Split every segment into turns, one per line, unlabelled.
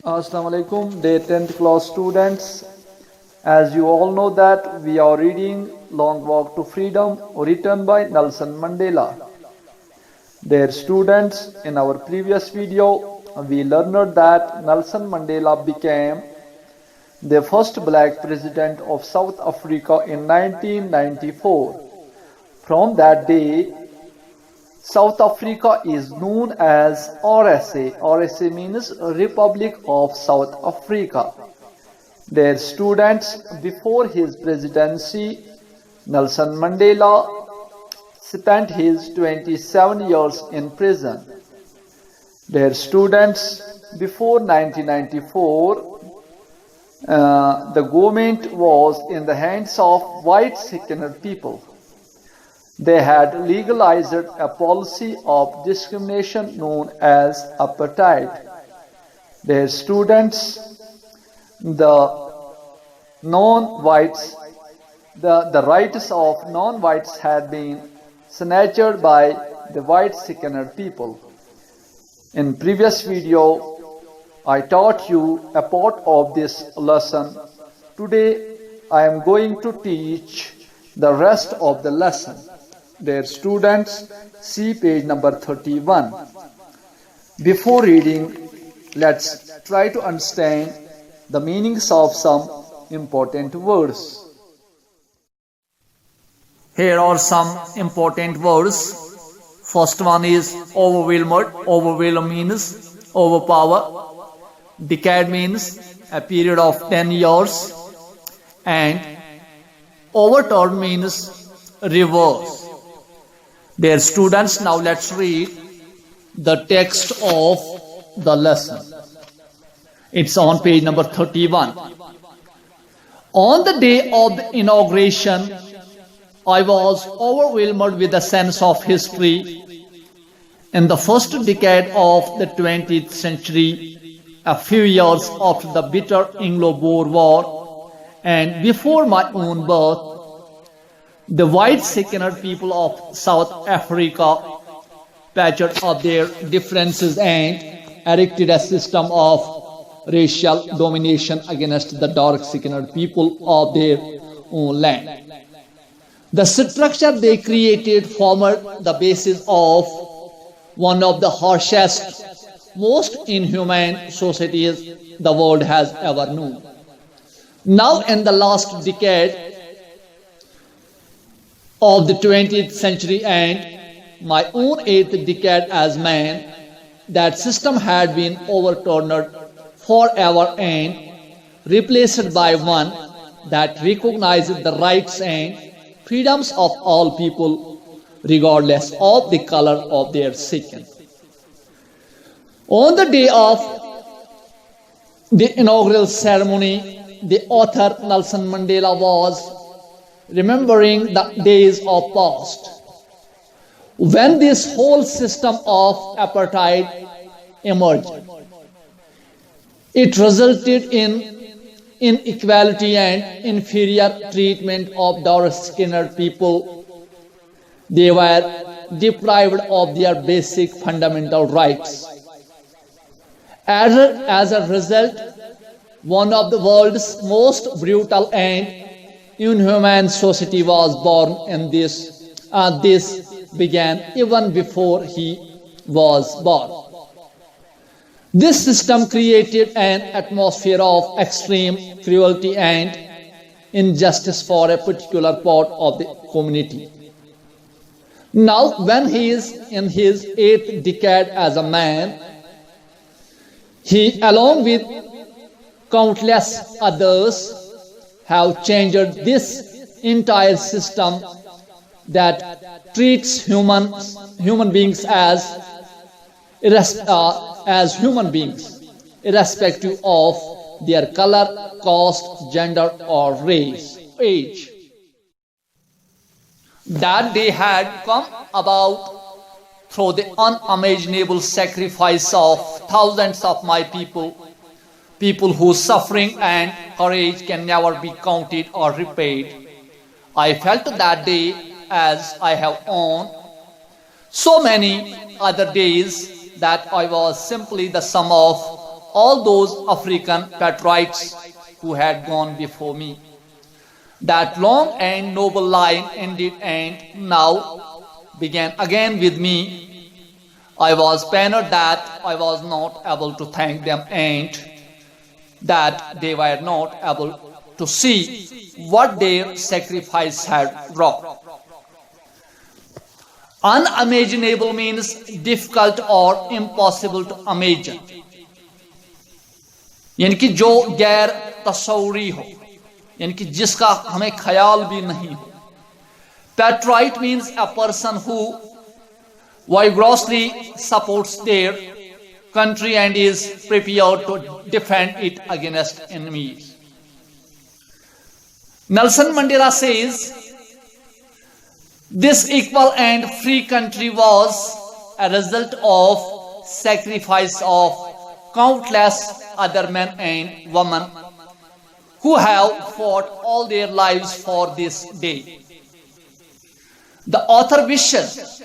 Assalamu alaikum, day 10th class students. As you all know that we are reading Long Walk to Freedom written by Nelson Mandela. Dear students, in our previous video, we learned that Nelson Mandela became the first black president of South Africa in 1994. From that day, South Africa is known as RSA. RSA means Republic of South Africa. Their students, before his presidency, Nelson Mandela spent his 27 years in prison. Their students, before 1994, the government was in the hands of white secular people. They had legalized a policy of discrimination known as apartheid. Their students, the non-whites, the rights of non-whites had been snatched by the white secular people. In previous video, I taught you a part of this lesson. Today, I am going to teach the rest of the lesson. Dear students, see page number 31. Before reading, let's try to understand the meanings of some important words. Here are some important words. First one is overwhelmed. Overwhelm means overpower. Decade means a period of 10 years. And overturn means reverse. Dear students, now let's read the text of the lesson. It's on page number 31. On the day of the inauguration, I was overwhelmed with a sense of history. In the first decade of the 20th century, a few years after the bitter Anglo-Boer War, and before my own birth, the white secular people of South Africa patched up their differences and erected a system of racial domination against the dark secular people of their own land. The structure they created formed the basis of one of the harshest, most inhumane societies the world has ever known. Now, in the last decade of the 20th century and my own 8th decade as man, that system had been overturned forever and replaced by one that recognized the rights and freedoms of all people regardless of the color of their skin. On the day of the inaugural ceremony, the author Nelson Mandela was remembering the days of past, when this whole system of apartheid emerged. It resulted in inequality and inferior treatment of dark-skinned people. They were deprived of their basic fundamental rights. As a result, one of the world's most brutal and inhumane society was born in this. This began even before he was born. This system created an atmosphere of extreme cruelty and injustice for a particular part of the community. Now, when he is in his 8th decade as a man, he, along with countless others, have changed this entire system that treats human beings as human beings, irrespective of their color, caste, gender, or race, age. That day had come about through the unimaginable sacrifice of thousands of my people whose suffering and courage can never be counted or repaid. I felt that day as I have on so many other days that I was simply the sum of all those African patriots who had gone before me. That long and noble line ended and now began again with me. I was pained that I was not able to thank them and that they were not able to see what their sacrifice had wrought. Unimaginable means difficult or impossible to imagine. यानी कि जो गैर तस्वूरी हो, यानी कि जिसका हमें ख्याल भी नहीं हो. Patriot means a person who vigorously supports their country and is prepared to defend it against enemies. Nelson Mandela says, this equal and free country was a result of sacrifice of countless other men and women who have fought all their lives for this day. The author wishes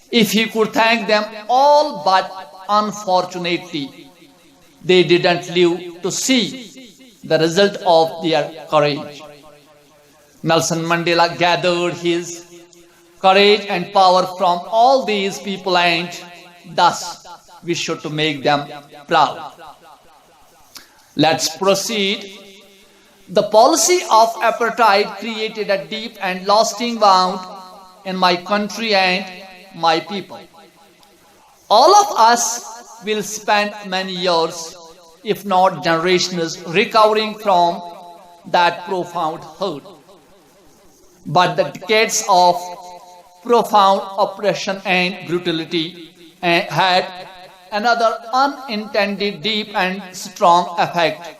if he could thank them all, but unfortunately they didn't live to see the result of their courage. Nelson Mandela gathered his courage and power from all these people and thus we should to make them proud. Let's proceed. The policy of apartheid created a deep and lasting wound in my country and my people. All of us will spend many years, if not generations, recovering from that profound hurt. But the decades of profound oppression and brutality had another unintended deep and strong effect,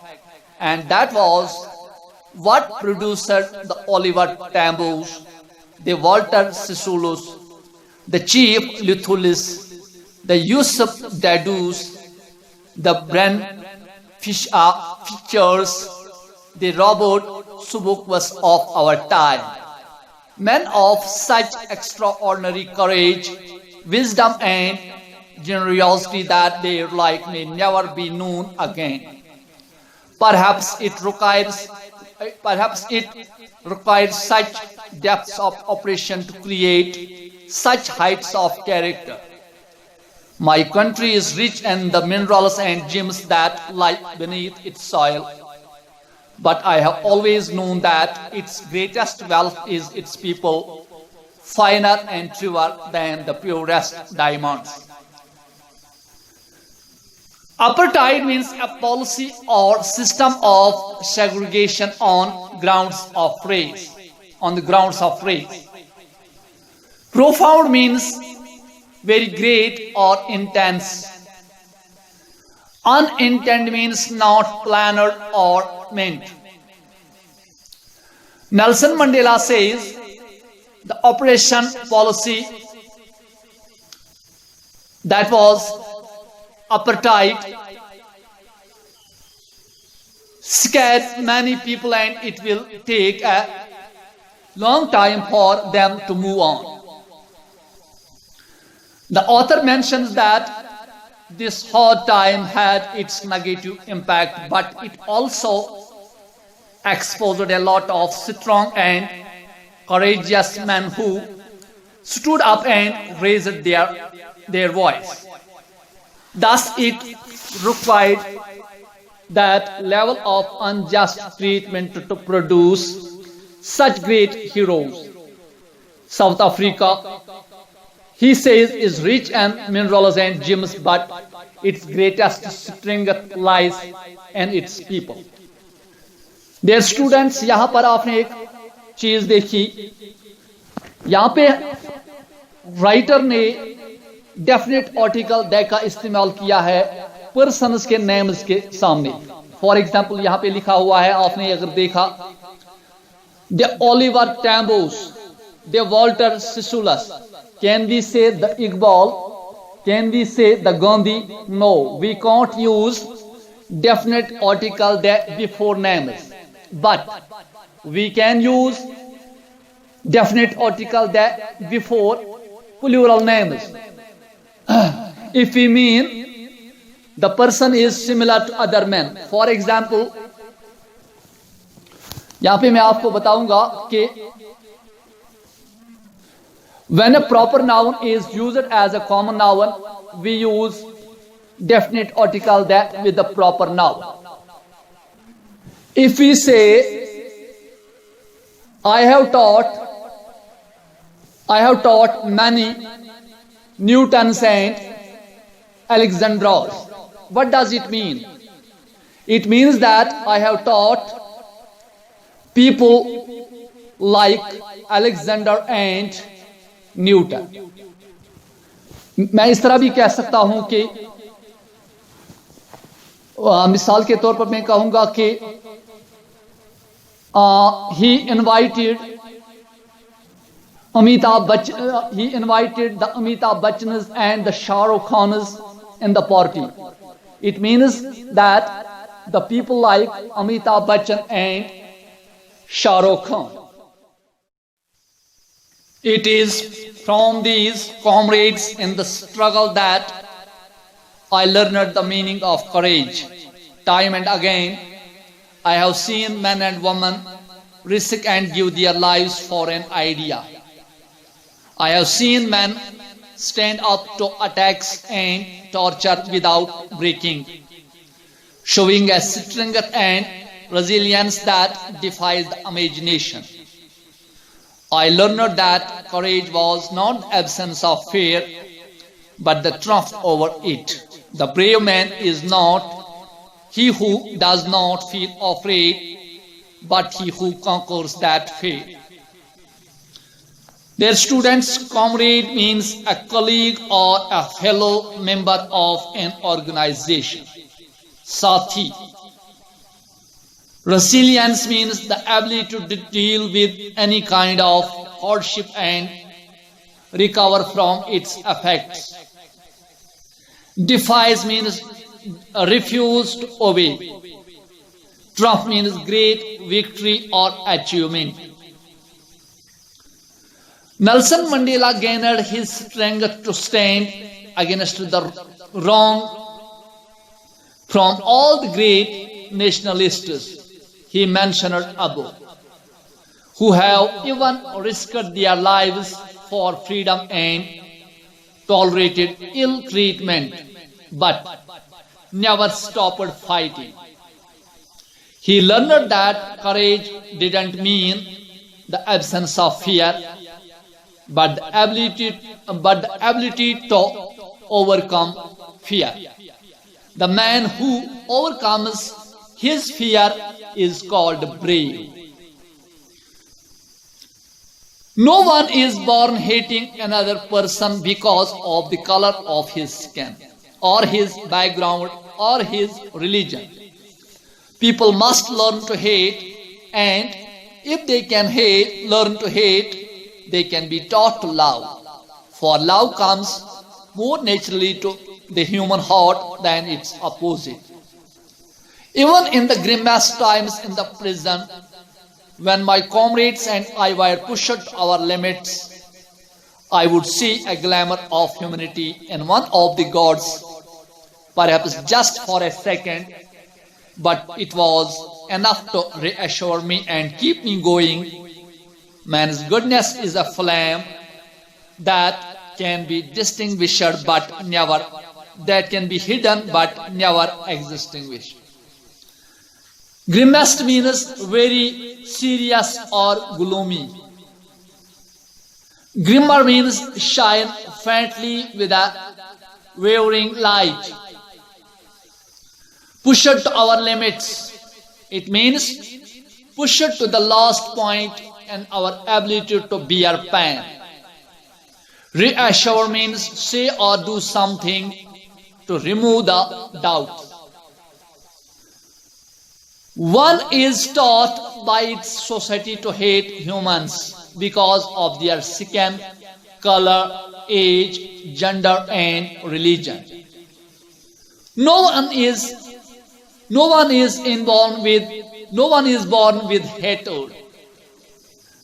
and that was what produced the Oliver Tambo's, the Walter Sisulu's, the Chief Luthulis, the Yusuf Dadus, the Bren Fishers, the Robert Subukwas of our time. Men of such extraordinary courage, wisdom and generosity that their like may never be known again. Perhaps it requires such depths of operation to create such heights of character. My country is rich in the minerals and gems that lie beneath its soil. But I have always known that its greatest wealth is its people, finer and truer than the purest diamonds. Apartheid means a policy or system of segregation on grounds of race. Profound means very great or intense. Unintended means not planned or meant. Nelson Mandela says the operation policy that was apartheid scared many people and it will take a long time for them to move on. The author mentions that this hard time had its negative impact, but it also exposed a lot of strong and courageous men who stood up and raised their voice. Thus, it required that level of unjust treatment to produce such great heroes. South Africa, he says, is rich in minerals and gems, but its greatest strength lies in its people. Dear students, यहाँ पर आपने एक चीज देखी, यहाँ पे writer ने definite article the का इस्तेमाल किया है पर्सन्स के नेम्स के सामने. फॉर एग्जाम्पल यहाँ पे लिखा हुआ है, आपने अगर देखा, the Oliver Tambos, the Walter Sisulus. Can we say the Iqbal? Can we say the Gandhi? No, we can't use definite article that before names, but we can use definite article that before plural names. If we mean the person is similar to other men. For example, यहां पे मैं आपको बताऊंगा कि when a proper noun is used as a common noun, we use definite article that with the proper noun. If we say, I have taught many Newtons and Alexandros. What does it mean? It means that I have taught people like Alexander and Newton. मैं इस तरह भी कह सकता हूं कि मिसाल के तौर पर मैं कहूंगा कि he invited the Amitabh Bachchans and the Shah Rukh Khans in the party. It means that the people like Amitabh Bachchan and Shah Rukh Khan. It is from these comrades in the struggle that I learned the meaning of courage. Time and again, I have seen men and women risk and give their lives for an idea. I have seen men stand up to attacks and torture without breaking, showing a strength and resilience that defies the imagination. I learned that courage was not the absence of fear, but the triumph over it. The brave man is not he who does not feel afraid, but he who conquers that fear. Dear students, comrade means a colleague or a fellow member of an organization. Sathi. Resilience means the ability to deal with any kind of hardship and recover from its effects. Defies means refuse to obey. Triumph means great victory or achievement. Nelson Mandela gained his strength to stand against the wrong from all the great nationalists he mentioned above, who have even risked their lives for freedom and tolerated ill treatment, but never stopped fighting. He learned that courage didn't mean the absence of fear, but the ability to overcome fear. The man who overcomes his fear is called brave. No one is born hating another person because of the color of his skin, or his background, or his religion. People must learn to hate, and if they can learn to hate, they can be taught to love. For love comes more naturally to the human heart than its opposite. Even in the grimmest times in the prison, when my comrades and I were pushed to our limits, I would see a glamour of humanity in one of the gods, perhaps just for a second, but it was enough to reassure me and keep me going. Man's goodness is a flame that can be distinguished but never, that can be hidden but never extinguished. Grimmest means very serious or gloomy. Grimmer means shine faintly with a wavering light. Pushed to our limits. It means pushed to the last point in our ability to bear pain. Reassure means say or do something to remove the doubt. One is taught by its society to hate humans because of their skin, color, age, gender, and religion. No one is born with hatred.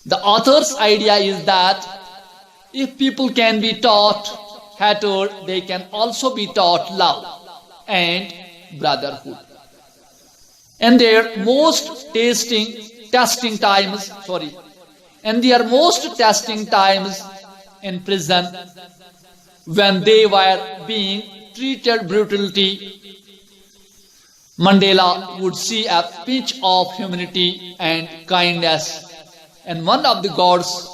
The author's idea is that if people can be taught hatred, they can also be taught love. and brotherhood. And their most testing times in prison, when they were being treated brutally, Mandela would see a pinch of humanity and kindness in one of the gods,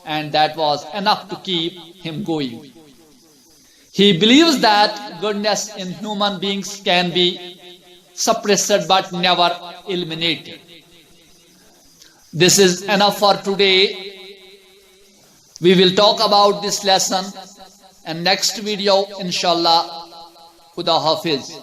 and that was enough to keep him going. He believes that goodness in human beings can be suppressed but never eliminated. This is enough for today. We will talk about this lesson in next video, inshallah. Khuda Hafiz.